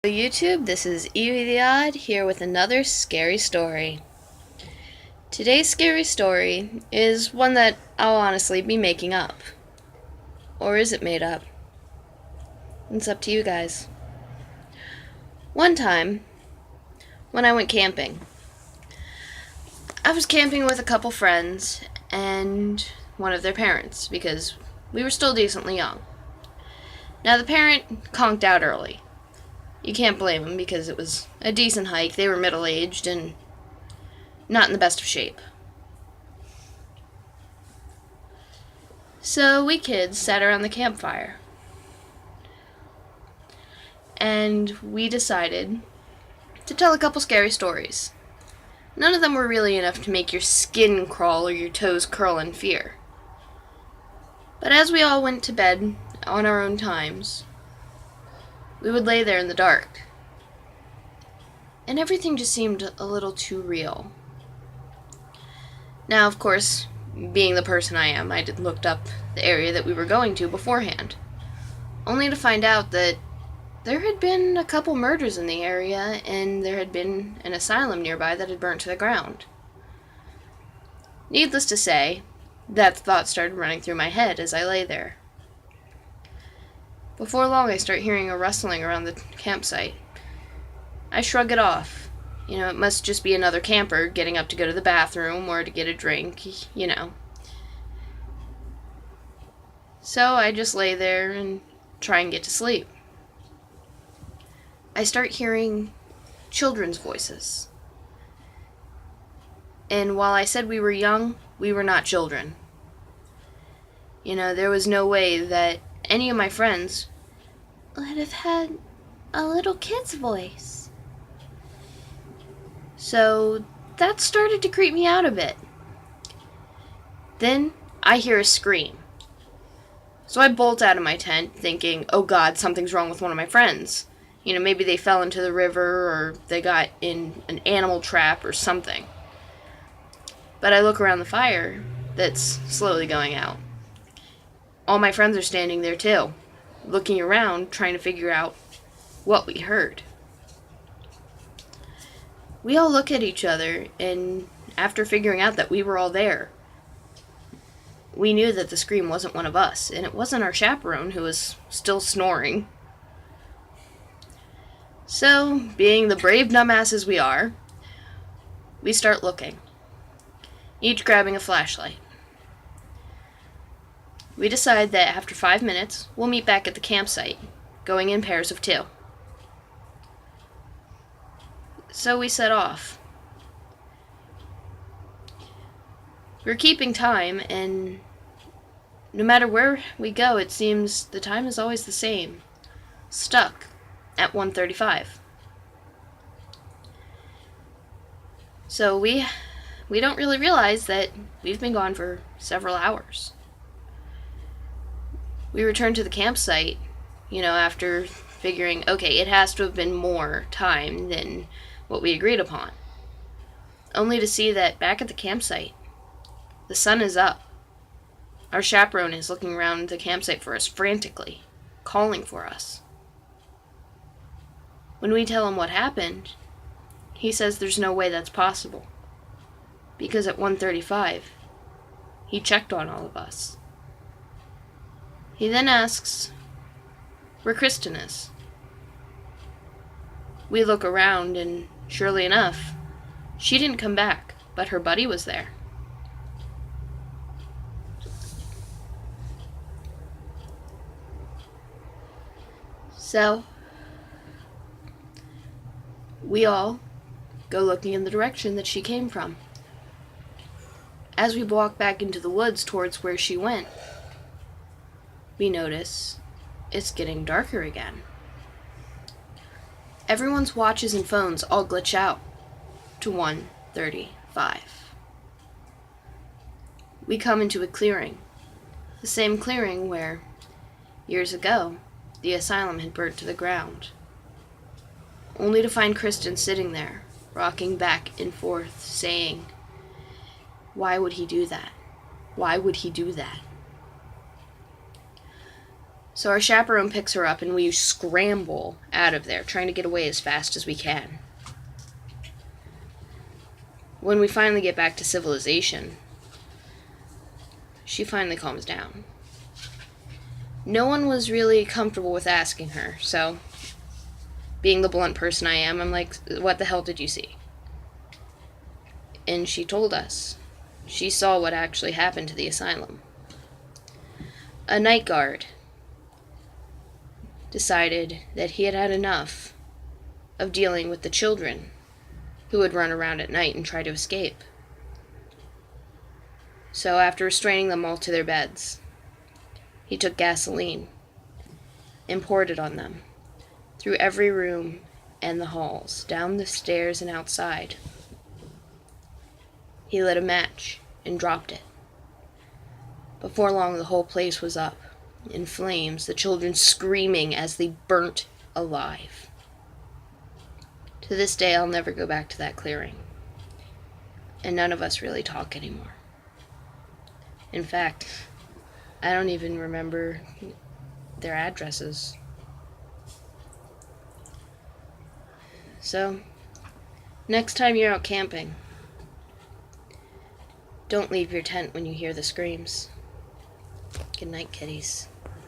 YouTube, this is Evie the Odd here with another scary story. Today's scary story is one that I'll honestly be making up. Or is it made up? It's up to you guys. One time, when I went camping, I was camping with a couple friends and one of their parents because we were still decently young. Now the parent conked out early. You can't blame them because it was a decent hike. They were middle-aged and not in the best of shape. So we kids sat around the campfire. And we decided to tell a couple scary stories. None of them were really enough to make your skin crawl or your toes curl in fear. But as we all went to bed on our own times, we would lay there in the dark. And everything just seemed a little too real. Now, of course, being the person I am, I looked up the area that we were going to beforehand, only to find out that there had been a couple murders in the area, and there had been an asylum nearby that had burnt to the ground. Needless to say, that thought started running through my head as I lay there. Before long, I start hearing a rustling around the campsite. I shrug it off. It must just be another camper getting up to go to the bathroom or to get a drink, So I just lay there and try and get to sleep. I start hearing children's voices. And while I said we were young, we were not children. There was no way that any of my friends would have had a little kid's voice. So that started to creep me out a bit. Then I hear a scream. So I bolt out of my tent thinking, oh God, something's wrong with one of my friends. Maybe they fell into the river or they got in an animal trap or something. But I look around the fire that's slowly going out. All my friends are standing there too, looking around, trying to figure out what we heard. We all look at each other, and after figuring out that we were all there, we knew that the scream wasn't one of us, and it wasn't our chaperone who was still snoring. So, being the brave dumbasses we are, we start looking, each grabbing a flashlight. We decide that after 5 minutes, we'll meet back at the campsite, going in pairs of 2. So we set off. We're keeping time, and no matter where we go, it seems the time is always the same. Stuck at 1:35. So we don't really realize that we've been gone for several hours. We returned to the campsite, after figuring, okay, it has to have been more time than what we agreed upon. Only to see that back at the campsite, the sun is up. Our chaperone is looking around the campsite for us frantically, calling for us. When we tell him what happened, he says there's no way that's possible, because at 1:35, he checked on all of us. He then asks where Kristen is. We look around, and surely enough, she didn't come back, but her buddy was there. So, we all go looking in the direction that she came from. As we walk back into the woods towards where she went, we notice it's getting darker again. Everyone's watches and phones all glitch out to 1:35. We come into a clearing, the same clearing where, years ago, the asylum had burnt to the ground, only to find Kristen sitting there, rocking back and forth, saying, "Why would he do that? Why would he do that?" So our chaperone picks her up and we scramble out of there, trying to get away as fast as we can. When we finally get back to civilization, she finally calms down. No one was really comfortable with asking her, so being the blunt person I am, I'm like, what the hell did you see? And she told us. She saw what actually happened to the asylum. A night guard decided that he had had enough of dealing with the children who would run around at night and try to escape. So after restraining them all to their beds, he took gasoline and poured it on them, through every room and the halls, down the stairs and outside. He lit a match and dropped it. Before long, the whole place was up in flames, the children screaming as they burnt alive. To this day, I'll never go back to that clearing, and none of us really talk anymore. In fact, I don't even remember their addresses. So, next time you're out camping, don't leave your tent when you hear the screams. Good night, kitties.